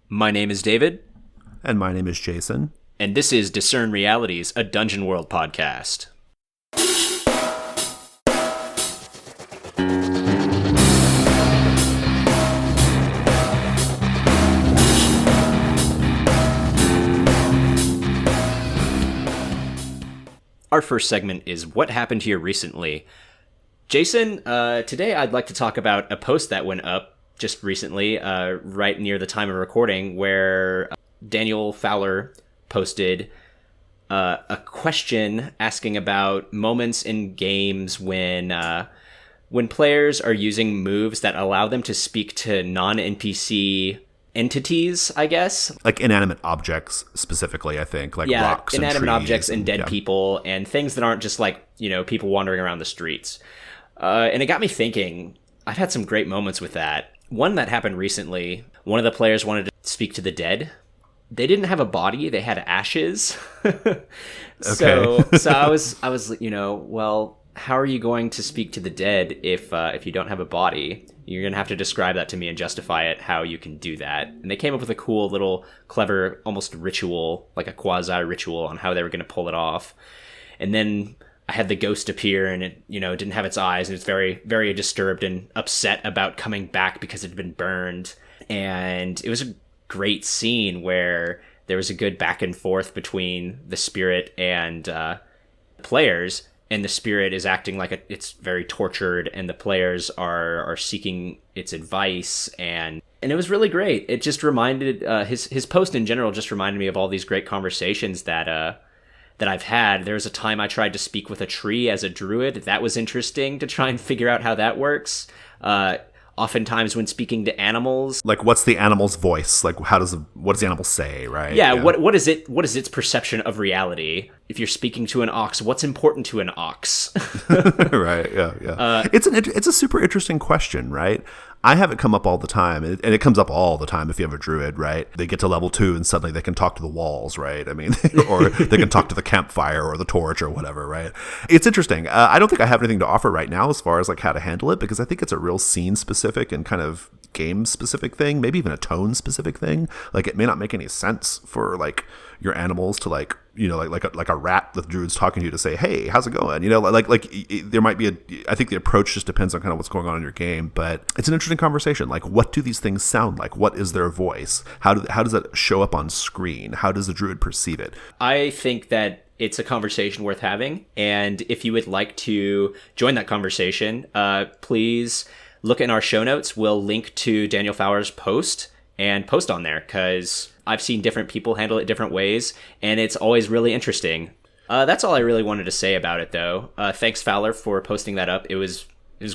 My name is David. And my name is Jason. And this is Discern Realities, a Dungeon World podcast. Our first segment is What Happened Here Recently. Jason, today I'd like to talk about a post that went up just recently, right near the time of recording, where Daniel Fowler posted a question asking about moments in games when players are using moves that allow them to speak to non-NPC entities, I guess. Like inanimate objects specifically, I think, like rocks and inanimate trees objects and dead people and things that aren't just like, people wandering around the streets. And it got me thinking, I've had some great moments with that. One that happened recently, one of the players wanted to speak to the dead. They didn't have a body, they had ashes. So I was, well, how are you going to speak to the dead if you don't have a body? You're going to have to describe that to me and justify it, how you can do that. And they came up with a cool little clever, almost ritual, like a quasi-ritual on how they were going to pull it off. And then I had the ghost appear and it, didn't have its eyes. And it was very, very disturbed and upset about coming back because it had been burned. And it was a great scene where there was a good back and forth between the spirit and players. And the spirit is acting like it's very tortured, and the players are seeking its advice, and it was really great. It just reminded his post in general just reminded me of all these great conversations that I've had. There was a time I tried to speak with a tree as a druid. That was interesting to try and figure out how that works. Oftentimes when speaking to animals, like what's the animal's voice? Like what does the animal say, right? Yeah. What is its perception of reality? If you're speaking to an ox, what's important to an ox? Right. Yeah. It's a super interesting question, right? I have it come up all the time, and it comes up all the time if you have a druid, right? They get to level 2 and suddenly they can talk to the walls, right? I mean, or they can talk to the campfire or the torch or whatever, right? It's interesting. I don't think I have anything to offer right now as far as like how to handle it, because I think it's a real scene specific and kind of game specific thing, maybe even a tone specific thing. Like it may not make any sense for like your animals to like a rat the druid's talking to you to say, hey, how's it going? There might be I think the approach just depends on kind of what's going on in your game, but it's an interesting conversation. Like, what do these things sound like? What is their voice? How does that show up on screen? How does the druid perceive it? I think that it's a conversation worth having, and if you would like to join that conversation, please look in our show notes. We'll link to Daniel Fowler's post and post on there, because I've seen different people handle it different ways, and it's always really interesting. That's all I really wanted to say about it, though. Thanks, Fowler, for posting that up. It was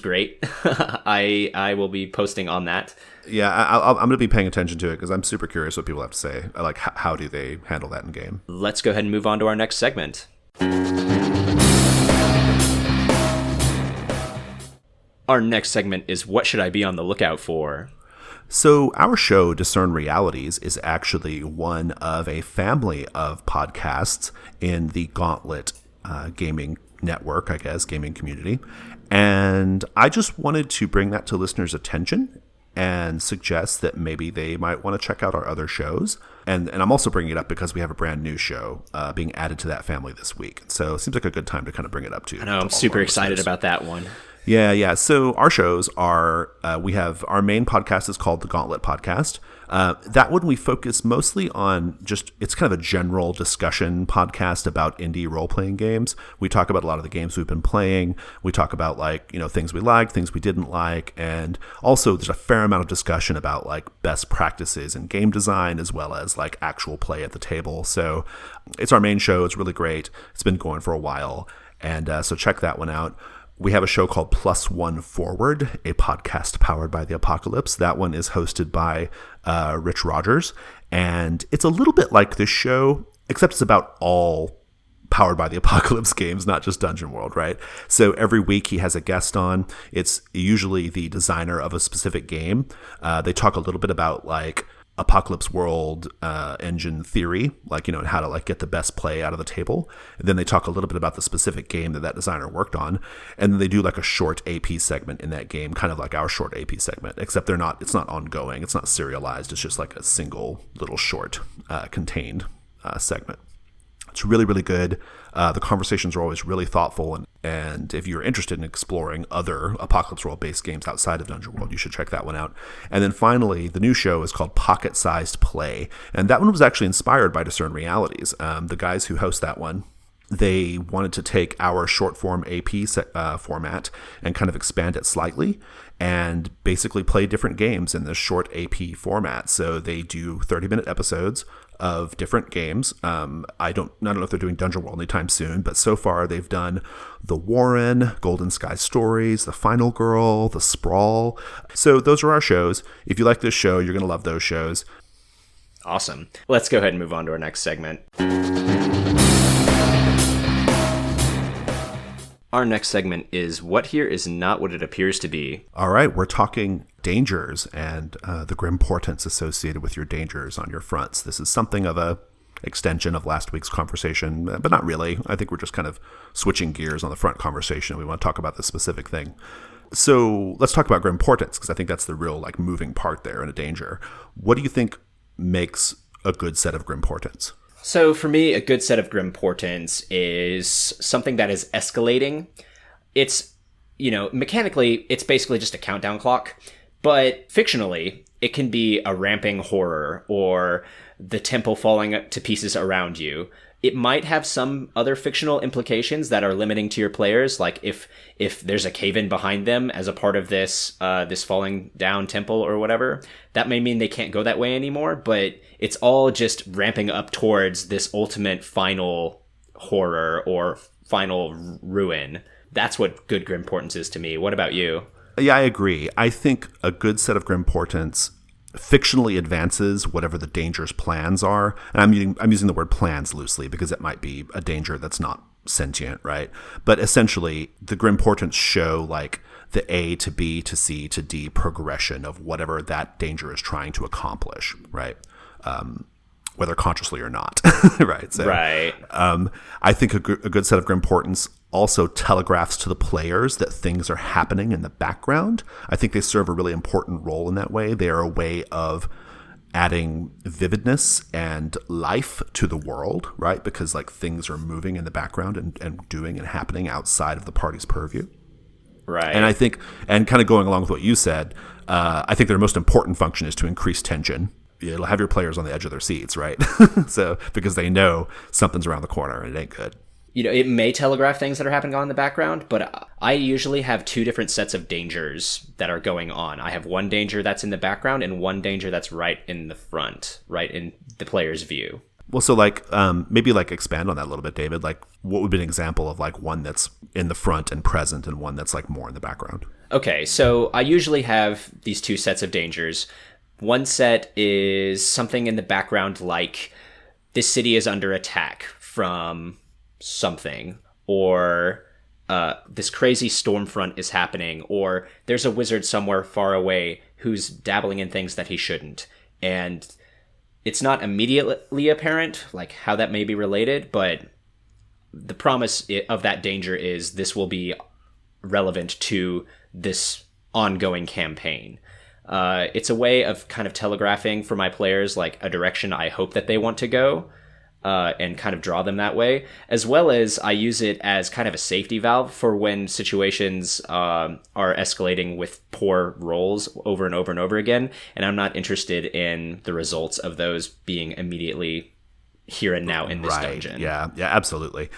great. I will be posting on that. Yeah, I'm going to be paying attention to it because I'm super curious what people have to say. Like, how do they handle that in game? Let's go ahead and move on to our next segment. Our next segment is What Should I Be on the Lookout For? So our show, Discern Realities, is actually one of a family of podcasts in the Gauntlet gaming network, I guess, gaming community. And I just wanted to bring that to listeners' attention and suggest that maybe they might want to check out our other shows. And I'm also bringing it up because we have a brand new show being added to that family this week. So it seems like a good time to kind of bring it up to you. I know, I'm super excited about that one. Yeah. So our shows are, we have our main podcast is called the Gauntlet Podcast. That one we focus mostly on it's kind of a general discussion podcast about indie role-playing games. We talk about a lot of the games we've been playing. We talk about things we liked, things we didn't like. And also there's a fair amount of discussion about like best practices in game design as well as like actual play at the table. So it's our main show. It's really great. It's been going for a while. And so check that one out. We have a show called Plus One Forward, a podcast powered by the apocalypse. That one is hosted by Rich Rogers, and it's a little bit like this show, except it's about all powered by the apocalypse games, not just Dungeon World, right? So every week he has a guest on. It's usually the designer of a specific game. They talk a little bit about like Apocalypse World engine theory, like, you know, how to like get the best play out of the table. And then they talk a little bit about the specific game that designer worked on. And then they do like a short AP segment in that game, kind of like our short AP segment, except it's not ongoing. It's not serialized. It's just like a single little short contained segment. It's really, really good. The conversations are always really thoughtful. And if you're interested in exploring other Apocalypse World-based games outside of Dungeon World, you should check that one out. And then finally, the new show is called Pocket-Sized Play. And that one was actually inspired by Discern Realities. The guys who host that one, they wanted to take our short-form AP format and kind of expand it slightly and basically play different games in this short AP format. So they do 30-minute episodes of different games. I don't know if they're doing Dungeon World anytime soon, but so far they've done The Warren, Golden Sky Stories, The Final Girl, The Sprawl. So those are our shows. If you like this show, you're going to love those shows. Awesome. Let's go ahead and move on to our next segment. Our next segment is What Here Is Not What It Appears to Be. All right, we're talking dangers and the grim portents associated with your dangers on your fronts. This is something of a extension of last week's conversation, but not really. I think we're just kind of switching gears on the front conversation. We want to talk about this specific thing. So let's talk about grim portents, because I think that's the real like moving part there in a danger. What do you think makes a good set of grim portents? So for me, a good set of grim portents is something that is escalating. It's, you know, mechanically, it's basically just a countdown clock, but fictionally, it can be a ramping horror or the temple falling to pieces around you. It might have some other fictional implications that are limiting to your players, like if there's a cave-in behind them as a part of this this falling down temple or whatever, that may mean they can't go that way anymore, but it's all just ramping up towards this ultimate final horror or final ruin. That's what good grim portents is to me. What about you? Yeah, I agree. I think a good set of grim portents fictionally advances whatever the danger's plans are. And I'm using the word plans loosely because it might be a danger that's not sentient, right? But essentially, the grim portents show like the A to B to C to D progression of whatever that danger is trying to accomplish, right? Whether consciously or not, right? So, right. I think a good set of grim portents also telegraphs to the players that things are happening in the background. I think they serve a really important role in that way. They are a way of adding vividness and life to the world, right? Because like things are moving in the background and doing and happening outside of the party's purview. Right. And I think, and kind of going along with what you said, I think their most important function is to increase tension. It'll have your players on the edge of their seats, right? So because they know something's around the corner and it ain't good. You know, it may telegraph things that are happening on in the background, but I usually have two different sets of dangers that are going on. I have one danger that's in the background and one danger that's right in the front, right in the player's view. Well, so like maybe like expand on that a little bit, David. Like what would be an example of like one that's in the front and present and one that's like more in the background? Okay, so I usually have these two sets of dangers. One set is something in the background like this city is under attack from something, or this crazy storm front is happening, or there's a wizard somewhere far away who's dabbling in things that he shouldn't. And it's not immediately apparent like how that may be related, but the promise of that danger is this will be relevant to this ongoing campaign. It's a way of kind of telegraphing for my players like a direction I hope that they want to go, and kind of draw them that way, as well as I use it as kind of a safety valve for when situations are escalating with poor rolls over and over and over again, and I'm not interested in the results of those being immediately here and now in this dungeon. Yeah, absolutely.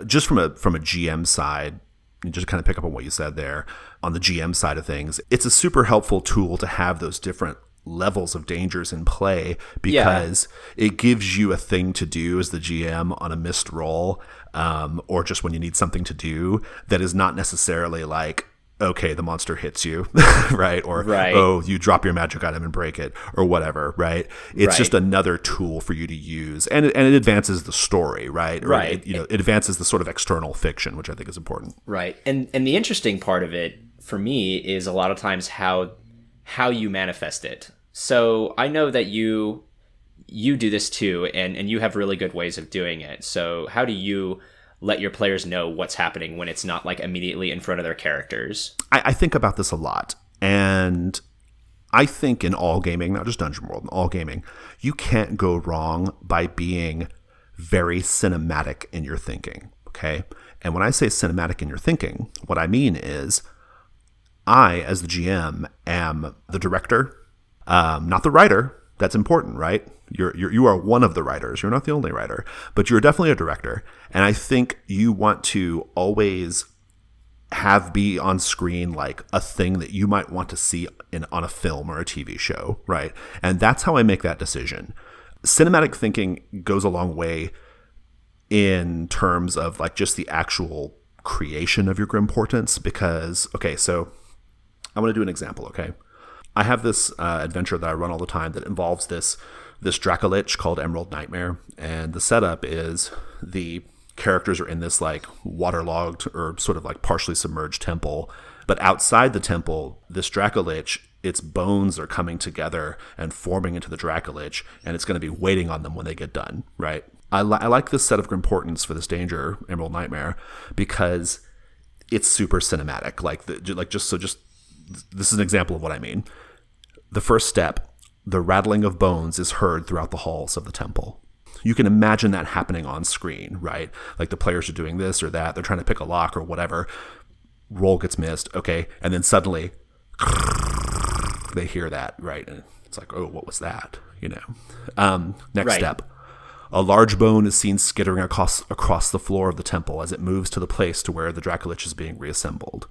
Just from a GM side, just kind of pick up on what you said there, on the GM side of things, it's a super helpful tool to have those different levels of dangers in play, because it gives you a thing to do as the GM on a missed roll, or just when you need something to do that is not necessarily like, okay, the monster hits you, right? Or, oh, you drop your magic item and break it, or whatever, right? It's just another tool for you to use, and it advances the story, right? Or it advances the sort of external fiction, which I think is important. Right. And the interesting part of it for me is a lot of times how you manifest it. So I know that you do this too, and you have really good ways of doing it. So how do you let your players know what's happening when it's not like immediately in front of their characters? I think about this a lot, and I think in all gaming, not just Dungeon World, in all gaming, you can't go wrong by being very cinematic in your thinking, okay? And when I say cinematic in your thinking, what I mean is I, as the GM, am the director, not the writer. That's important, right? You are one of the writers. You're not the only writer, but you're definitely a director. And I think you want to always be on screen like a thing that you might want to see on a film or a TV show, right? And that's how I make that decision. Cinematic thinking goes a long way in terms of like just the actual creation of your Grimportents because, okay, so I want to do an example, okay? I have this adventure that I run all the time that involves this Dracolich called Emerald Nightmare, and the setup is the characters are in this like waterlogged or sort of like partially submerged temple, but outside the temple, this Dracolich, its bones are coming together and forming into the Dracolich, and it's going to be waiting on them when they get done, right? I like this set of Grimportents for this danger, Emerald Nightmare, because it's super cinematic. This is an example of what I mean. The first step, the rattling of bones is heard throughout the halls of the temple. You can imagine that happening on screen, right? Like the players are doing this or that. They're trying to pick a lock or whatever. Roll gets missed. Okay. And then suddenly they hear that, right? And it's like, oh, what was that? Next step. A large bone is seen skittering across the floor of the temple as it moves to the place to where the Dracolich is being reassembled.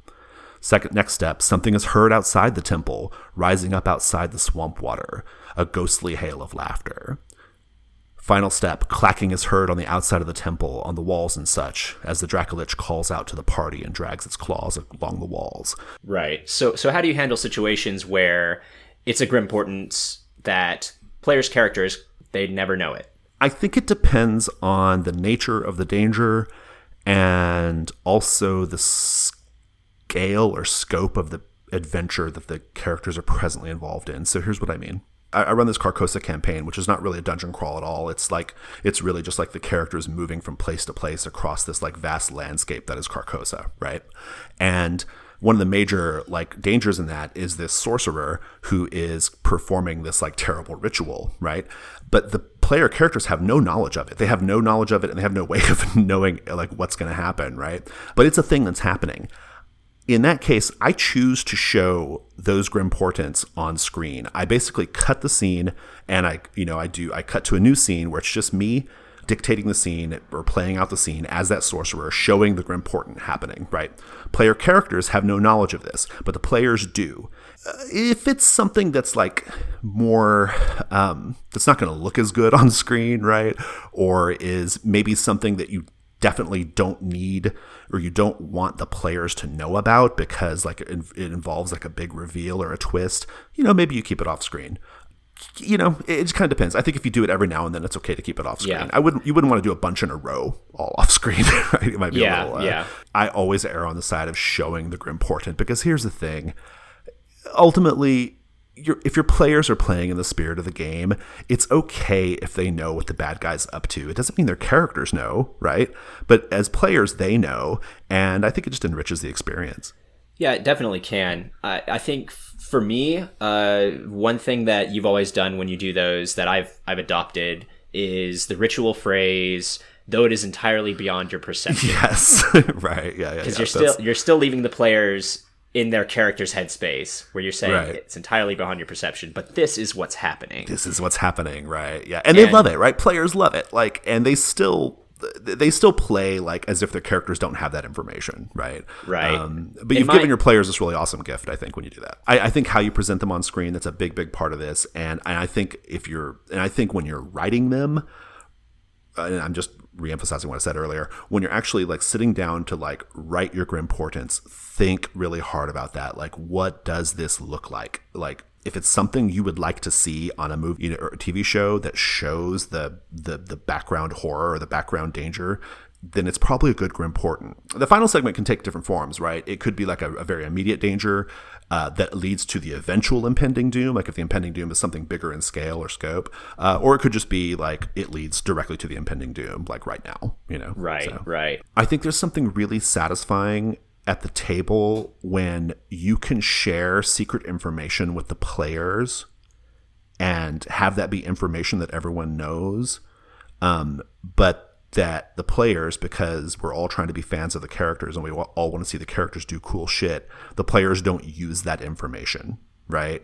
Next step, something is heard outside the temple, rising up outside the swamp water, a ghostly hail of laughter. Final step, clacking is heard on the outside of the temple, on the walls and such, as the Dracolich calls out to the party and drags its claws along the walls. Right. So how do you handle situations where it's a Grimportents that players' characters, they never know it? I think it depends on the nature of the danger and also the scale or scope of the adventure that the characters are presently involved in. So here's what I mean. I run this Carcosa campaign, which is not really a dungeon crawl at all. It's really just like the characters moving from place to place across this like vast landscape that is Carcosa, right? And one of the major like dangers in that is this sorcerer who is performing this like terrible ritual, right? But the player characters have no knowledge of it. They have no knowledge of it, and they have no way of knowing like what's going to happen, right? But it's a thing that's happening. In that case, I choose to show those Grimportents on screen. I basically cut the scene, and I cut to a new scene where it's just me dictating the scene or playing out the scene as that sorcerer, showing the Grimportent happening, right? Player characters have no knowledge of this, but the players do. If it's something that's like more, that's not going to look as good on screen, right? Or is maybe something that you definitely don't need or you don't want the players to know about because like it involves like a big reveal or a twist, maybe you keep it off screen. It just kind of depends. I think if you do it every now and then, it's okay to keep it off screen. Yeah. You wouldn't want to do a bunch in a row all off screen, right? It might be a little, I always err on the side of showing the Grimportent because here's the thing. Ultimately, if your players are playing in the spirit of the game, it's okay if they know what the bad guy's up to. It doesn't mean their characters know, right? But as players, they know, and I think it just enriches the experience. Yeah, it definitely can. I think for me, one thing that you've always done when you do those that I've adopted is the ritual phrase, though it is entirely beyond your perception. Yes, right. Yeah. Because you're still leaving the players in their character's headspace where you're saying it's entirely beyond your perception, but this is what's happening. This is what's happening, right? Yeah, and they love it, right? Players love it, like, and they still play like as if their characters don't have that information, right? Right. But you've given your players this really awesome gift, I think, when you do that. I think how you present them on screen, that's a big part of this, and I think when you're writing them, and I'm just reemphasizing what I said earlier, when you're actually like sitting down to like write your Grimportents, think really hard about that. Like, what does this look like? Like, if it's something you would like to see on a movie or a TV show that shows the background horror or the background danger, then it's probably a good Grimportant. The final segment can take different forms, right? It could be like a very immediate danger that leads to the eventual impending doom, like if the impending doom is something bigger in scale or scope, or it could just be like it leads directly to the impending doom, like right now, you know? Right, so, right. I think there's something really satisfying at the table when you can share secret information with the players and have that be information that everyone knows, but that the players, because we're all trying to be fans of the characters and we all want to see the characters do cool shit, the players don't use that information, right?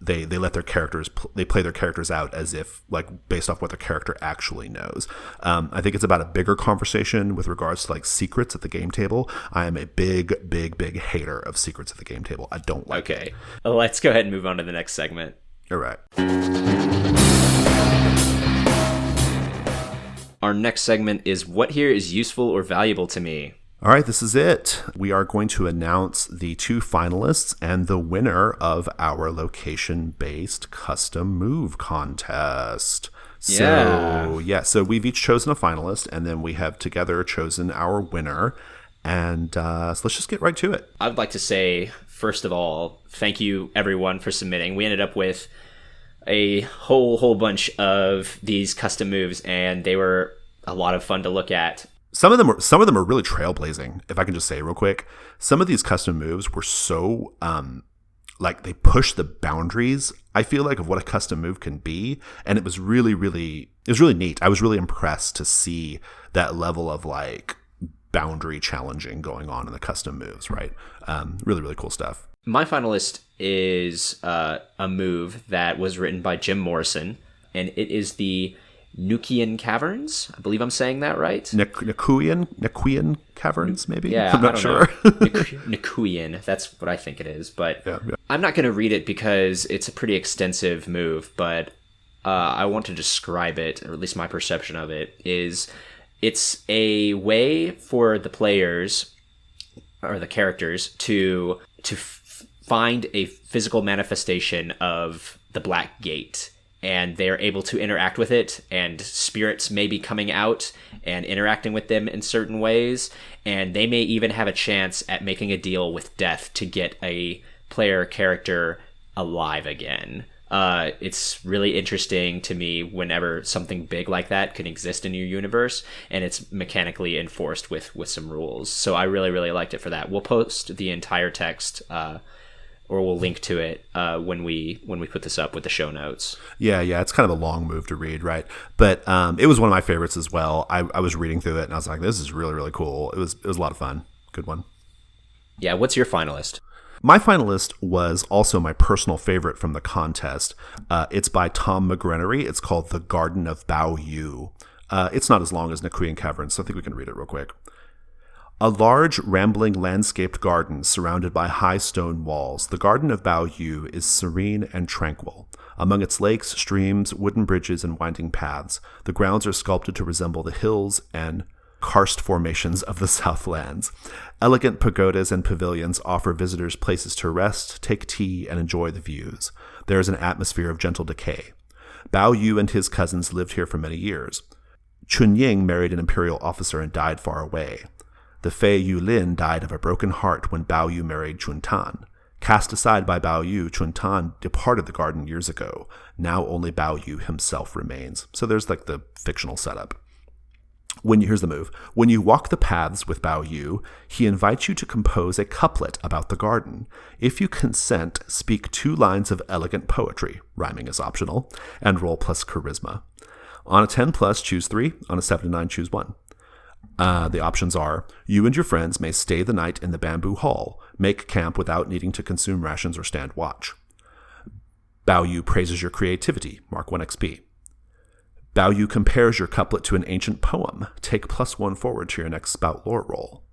They let their characters, they play their characters out as if, like, based off what their character actually knows. I think it's about a bigger conversation with regards to, like, secrets at the game table. I am a big hater of secrets at the game table. I don't like it. Okay. Well, let's go ahead and move on to the next segment. All right. Our next segment is what here is useful or valuable to me. All right, this is it. We are going to announce the 2 finalists and the winner of our location-based custom move contest. So we've each chosen a finalist, and then we have together chosen our winner. And so let's just get right to it. I would like to say, first of all, thank you everyone for submitting. We ended up with a whole bunch of these custom moves, and they were a lot of fun to look at. Some of them are really trailblazing, if I can just say real quick. Some of these custom moves were so like they push the boundaries, I feel like, of what a custom move can be, and it was really neat. I was really impressed to see that level of like boundary challenging going on in the custom moves, right? Really cool stuff. My finalist is a move that was written by Jim Morrison, and it is the Nukian Caverns. I believe I'm saying that right. Nikuian Caverns, maybe? Yeah, I'm not sure. Nikuian, that's what I think it is. But yeah. I'm not going to read it because it's a pretty extensive move, but I want to describe it, or at least my perception of it, is it's a way for the players, or the characters, to find a physical manifestation of the Black Gate, and they're able to interact with it, and spirits may be coming out and interacting with them in certain ways, and they may even have a chance at making a deal with death to get a player character alive again. It's really interesting to me whenever something big like that can exist in your universe, and it's mechanically enforced with some rules. So I really liked it for that. We'll post the entire text, or we'll link to it when we put this up with the show notes. Yeah, it's kind of a long move to read, right? But it was one of my favorites as well. I was reading through it and I was like, this is really cool. It was a lot of fun. Good one. Yeah, what's your finalist? My finalist was also my personal favorite from the contest. It's by Tom McGrenery. It's called The Garden of Bao Yu. It's not as long as Nikuian Caverns, so I think we can read it real quick. A large, rambling, landscaped garden surrounded by high stone walls, the Garden of Bao Yu is serene and tranquil. Among its lakes, streams, wooden bridges, and winding paths, the grounds are sculpted to resemble the hills and karst formations of the Southlands. Elegant pagodas and pavilions offer visitors places to rest, take tea, and enjoy the views. There is an atmosphere of gentle decay. Bao Yu and his cousins lived here for many years. Chun Ying married an imperial officer and died far away. The Fei Yulin died of a broken heart when Bao Yu married Chun Tan. Cast aside by Bao Yu, Chun Tan departed the garden years ago. Now only Bao Yu himself remains. So there's like the fictional setup. Here's the move. When you walk the paths with Bao Yu, he invites you to compose a couplet about the garden. If you consent, speak 2 lines of elegant poetry, rhyming is optional, and roll plus charisma. On a 10 plus, choose 3. On a 7 to 9, choose 1. The options are, you and your friends may stay the night in the bamboo hall, make camp without needing to consume rations or stand watch. Bao Yu praises your creativity, mark 1 XP. Bao Yu compares your couplet to an ancient poem, take +1 forward to your next spout lore roll.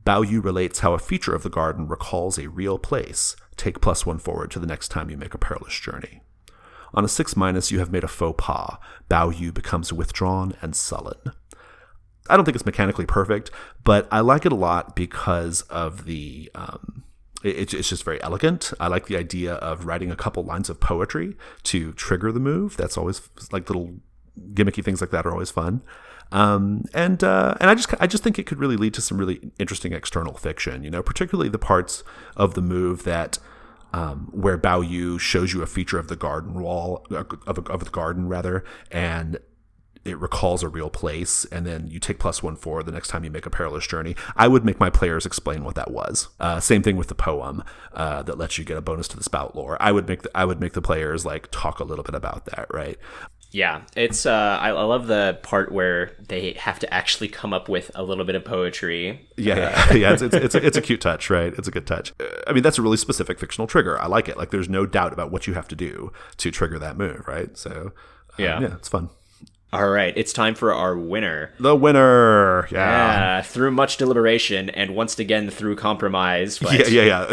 Bao Yu relates how a feature of the garden recalls a real place, take +1 forward to the next time you make a perilous journey. On a 6-, you have made a faux pas, Bao Yu becomes withdrawn and sullen. I don't think it's mechanically perfect, but I like it a lot because of the it's just very elegant. I like the idea of writing a couple lines of poetry to trigger the move. That's always like little gimmicky things like that are always fun. And I just think it could really lead to some really interesting external fiction, particularly the parts of the move that where Bao Yu shows you a feature of the garden wall, of the garden rather, and it recalls a real place, and then you take +1/4 the next time you make a perilous journey. I would make my players explain what that was. Same thing with the poem that lets you get a bonus to the spout lore. I would make the players like talk a little bit about that, right? Yeah, it's I love the part where they have to actually come up with a little bit of poetry. Yeah. It's a cute touch, right? It's a good touch. I mean, that's a really specific fictional trigger. I like it. Like, there's no doubt about what you have to do to trigger that move, right? So, yeah, it's fun. All right, it's time for our winner. The winner, yeah. Through much deliberation and once again through compromise. But yeah.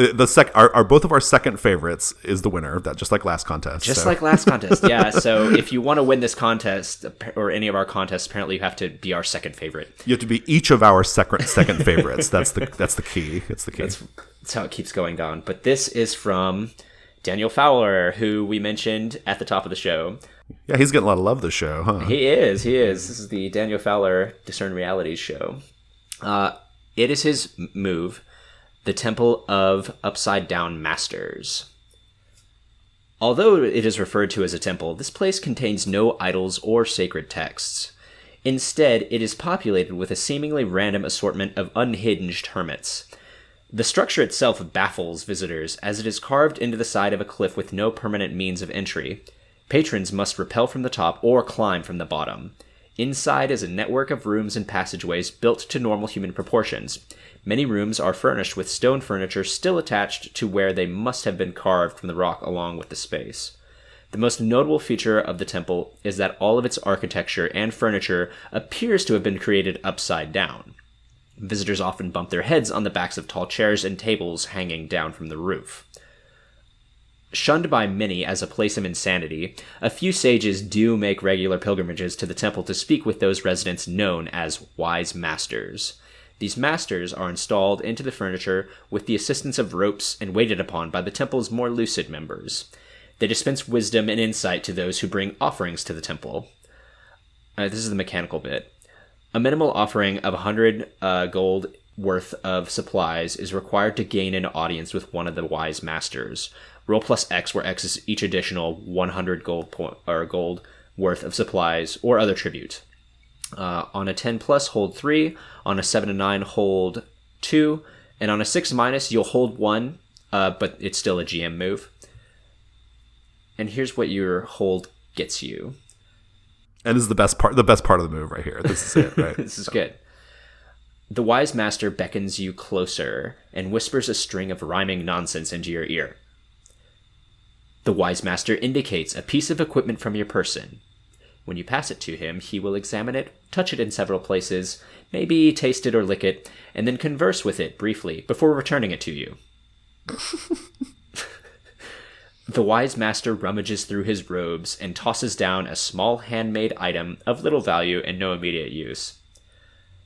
Our both of our second favorites is the winner. That just like last contest. Like last contest, yeah. So if you want to win this contest or any of our contests, apparently you have to be our second favorite. You have to be each of our second favorites. That's the key. It's the key. That's how it keeps going down. But this is from Daniel Fowler, who we mentioned at the top of the show. Yeah, he's getting a lot of love this show, huh? He is. This is the Daniel Fowler Discern Realities show. It is his move, the Temple of Upside Down Masters. Although it is referred to as a temple, this place contains no idols or sacred texts. Instead, it is populated with a seemingly random assortment of unhinged hermits. The structure itself baffles visitors, as it is carved into the side of a cliff with no permanent means of entry. Patrons must rappel from the top or climb from the bottom. Inside is a network of rooms and passageways built to normal human proportions. Many rooms are furnished with stone furniture still attached to where they must have been carved from the rock along with the space. The most notable feature of the temple is that all of its architecture and furniture appears to have been created upside down. Visitors often bump their heads on the backs of tall chairs and tables hanging down from the roof. Shunned by many as a place of insanity, a few sages do make regular pilgrimages to the temple to speak with those residents known as wise masters. These masters are installed into the furniture with the assistance of ropes and waited upon by the temple's more lucid members. They dispense wisdom and insight to those who bring offerings to the temple. This is the mechanical bit. A minimal offering of 100 gold worth of supplies is required to gain an audience with one of the wise masters. Roll plus X, where X is each additional 100 gold worth of supplies or other tribute. On a 10 plus, hold 3. On a 7 to 9, hold 2. And on a 6 minus, you'll hold 1, but it's still a GM move. And here's what your hold gets you. And this is the best part of the move right here. This is it, right? This is good. The wise master beckons you closer and whispers a string of rhyming nonsense into your ear. The wise master indicates a piece of equipment from your person. When you pass it to him, he will examine it, touch it in several places, maybe taste it or lick it, and then converse with it briefly before returning it to you. The wise master rummages through his robes and tosses down a small handmade item of little value and no immediate use.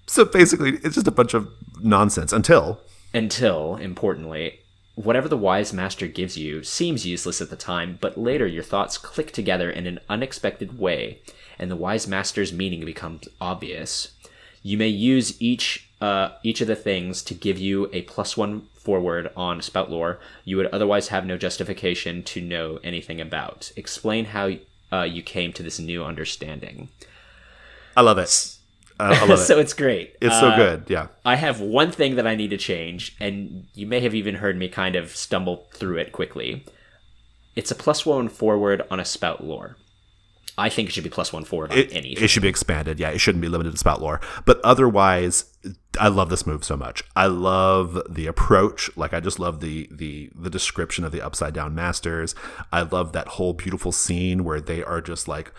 So basically, it's just a bunch of nonsense until, importantly, whatever the wise master gives you seems useless at the time, but later your thoughts click together in an unexpected way, and the wise master's meaning becomes obvious. You may use each of the things to give you a +1 forward on spout lore you would otherwise have no justification to know anything about. Explain how you came to this new understanding. I love it. I love it. So it's great. It's so good, yeah. I have one thing that I need to change, and you may have even heard me kind of stumble through it quickly. It's a +1 forward on a spout lore. I think it should be +1 forward on anything. It should be expanded, yeah. It shouldn't be limited to spout lore. But otherwise, I love this move so much. I love the approach. Like, I just love the description of the Upside Down Masters. I love that whole beautiful scene where they are just like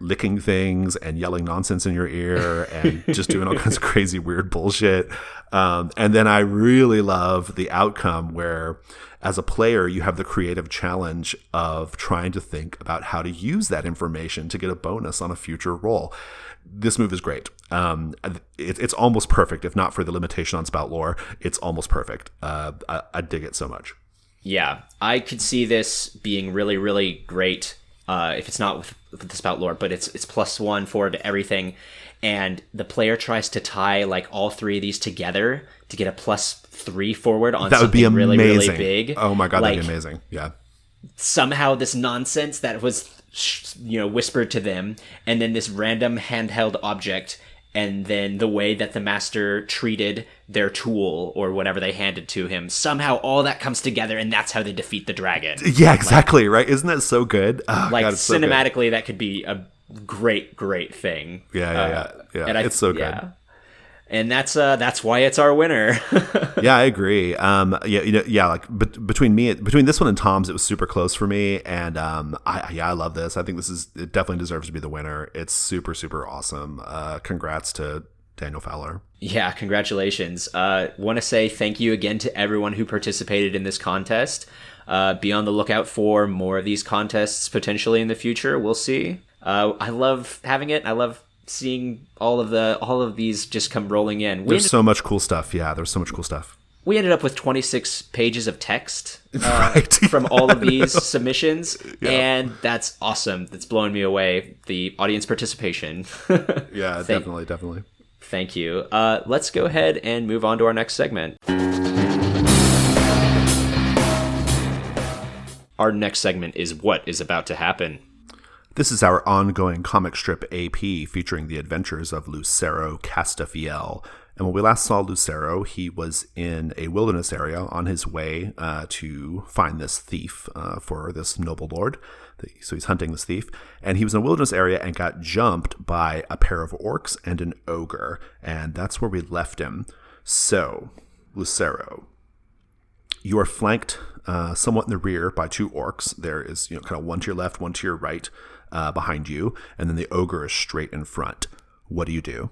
licking things and yelling nonsense in your ear and just doing all kinds of crazy weird bullshit. And then I really love the outcome where, as a player, you have the creative challenge of trying to think about how to use that information to get a bonus on a future roll. This move is great. It's almost perfect. If not for the limitation on spout lore, it's almost perfect. I dig it so much. Yeah, I could see this being really, really great if it's not with the spout lore, but it's +1 forward to everything. And the player tries to tie like all 3 of these together to get a +3 forward on That would be something really, really amazing. big. Oh my God, like, that'd be amazing. Yeah. Somehow this nonsense that was, whispered to them, and then this random handheld object, and then the way that the master treated their tool or whatever they handed to him, somehow all that comes together, and that's how they defeat the dragon. Yeah, exactly. Right. Isn't that so good? Oh, Like, God, it's so good. cinematically, that could be a great thing. Yeah. And it's so good. Yeah. And that's why it's our winner. Yeah, I agree. Like between this one and Tom's, it was super close for me, and I love this. I think it definitely deserves to be the winner. It's super, super awesome. Congrats to Daniel Fowler. Yeah, congratulations. Want to say thank you again to everyone who participated in this contest. Be on the lookout for more of these contests potentially in the future. We'll see. I love having it. I love seeing all of these just come rolling in. There's so much cool stuff. Yeah, there's so much cool stuff. We ended up with 26 pages of text right. from all of these submissions, and that's awesome. That's blowing me away. The audience participation. Yeah, definitely. Thank you. Let's go ahead and move on to our next segment. Our next segment is What is About to Happen. This is our ongoing comic strip AP featuring the adventures of Lucero Castafiel. And when we last saw Lucero, he was in a wilderness area on his way to find this thief for this noble lord. So he's hunting this thief. And he was in a wilderness area and got jumped by a pair of orcs and an ogre. And that's where we left him. So, Lucero, you are flanked somewhat in the rear by 2 orcs. There is kind of one to your left, one to your right behind you. And then the ogre is straight in front. What do you do?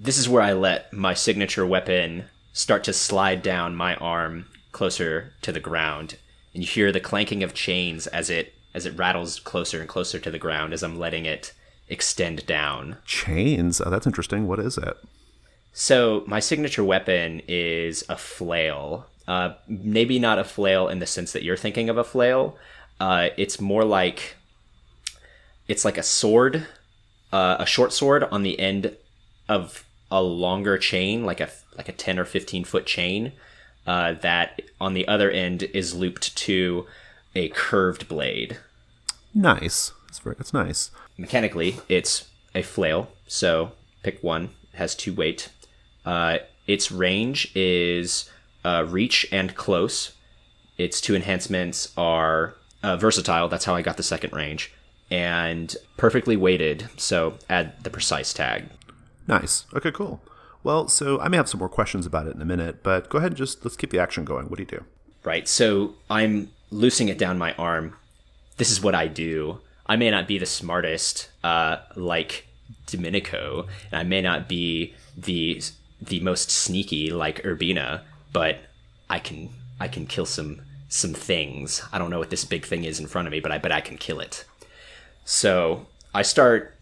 This is where I let my signature weapon start to slide down my arm closer to the ground. And you hear the clanking of chains as it rattles closer and closer to the ground as I'm letting it extend down. Chains? Oh, that's interesting. What is it? So my signature weapon is a flail. Maybe not a flail in the sense that you're thinking of a flail. It's more like... It's like a sword, a short sword on the end of a longer chain, like a 10 or 15 foot chain, that on the other end is looped to a curved blade. Nice. That's nice. Mechanically, it's a flail, so pick one. It has 2 weight. Its range is reach and close. Its 2 enhancements are versatile. That's how I got the second range. And perfectly weighted, so add the precise tag. Nice. Okay, cool. Well, so I may have some more questions about it in a minute, but go ahead and let's keep the action going. What do you do? Right, so I'm loosening it down my arm. This is what I do. I may not be the smartest, like Domenico, and I may not be the most sneaky like Urbina, but I can kill some things. I don't know what this big thing is in front of me, but I bet I can kill it. So I start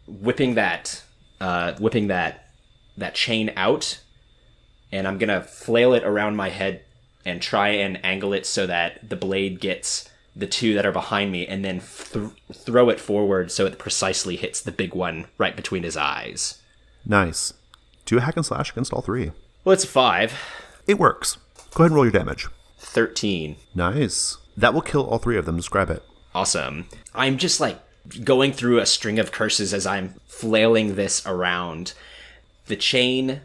whipping that chain out, and I'm gonna flail it around my head and try and angle it so that the blade gets the 2 that are behind me, and then throw it forward so it precisely hits the big one right between his eyes. Nice. Do a hack and slash against all 3. Well, it's 5. It works. Go ahead and roll your damage. 13. Nice. That will kill all 3 of them. Describe it. Awesome. I'm just like going through a string of curses as I'm flailing this around. The chain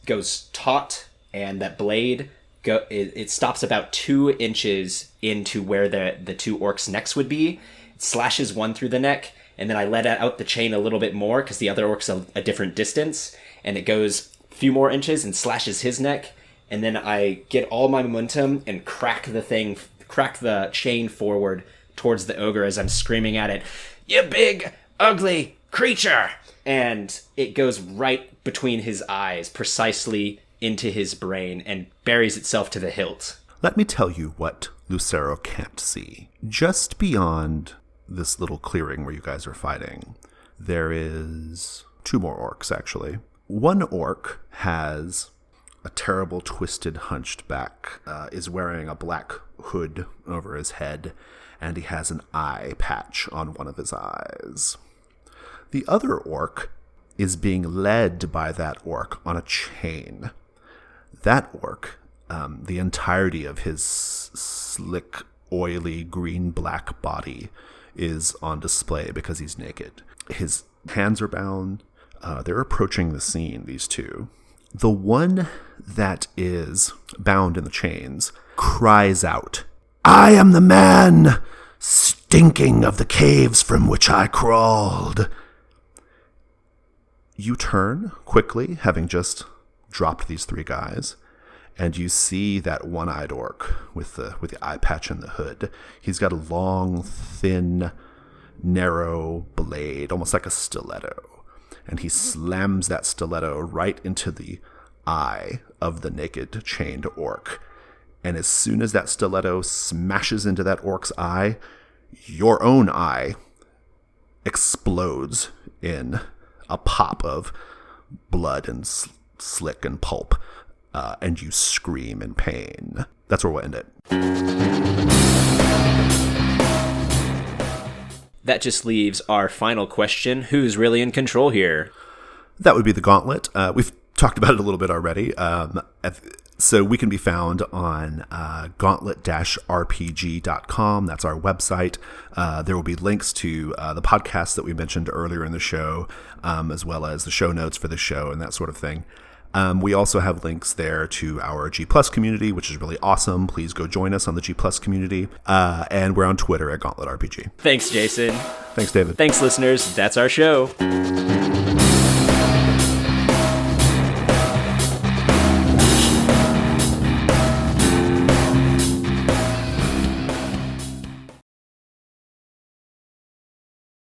goes taut, and that blade it stops about 2 inches into where the 2 orcs' necks would be. It slashes one through the neck, and then I let out the chain a little bit more because the other orc's a different distance, and it goes a few more inches and slashes his neck, and then I get all my momentum and crack the chain forward towards the ogre as I'm screaming at it, "You big, ugly creature!" And it goes right between his eyes, precisely into his brain, and buries itself to the hilt. Let me tell you what Lucero can't see. Just beyond this little clearing where you guys are fighting, there is 2 more orcs, actually. One orc has a terrible, twisted, hunched back, is wearing a black hood over his head, and he has an eye patch on one of his eyes. The other orc is being led by that orc on a chain. That orc, the entirety of his slick, oily, green-black body is on display because he's naked. His hands are bound. They're approaching the scene, these two. The one that is bound in the chains cries out, "I am the man, stinking of the caves from which I crawled." You turn quickly, having just dropped these three guys, and you see that one-eyed orc with the eye patch and the hood. He's got a long, thin, narrow blade, almost like a stiletto, and he slams that stiletto right into the eye of the naked, chained orc. And as soon as that stiletto smashes into that orc's eye, your own eye explodes in a pop of blood and slick and pulp, and you scream in pain. That's where we'll end it. That just leaves our final question. Who's really in control here? That would be the Gauntlet. We've talked about it a little bit already. So we can be found on gauntlet-rpg.com. That's our website. There will be links to the podcasts that we mentioned earlier in the show, as well as the show notes for the show and that sort of thing. We also have links there to our G Plus community, which is really awesome. Please go join us on the G Plus community. And we're on Twitter at Gauntlet RPG. Thanks, Jason. Thanks, David. Thanks, listeners. That's our show.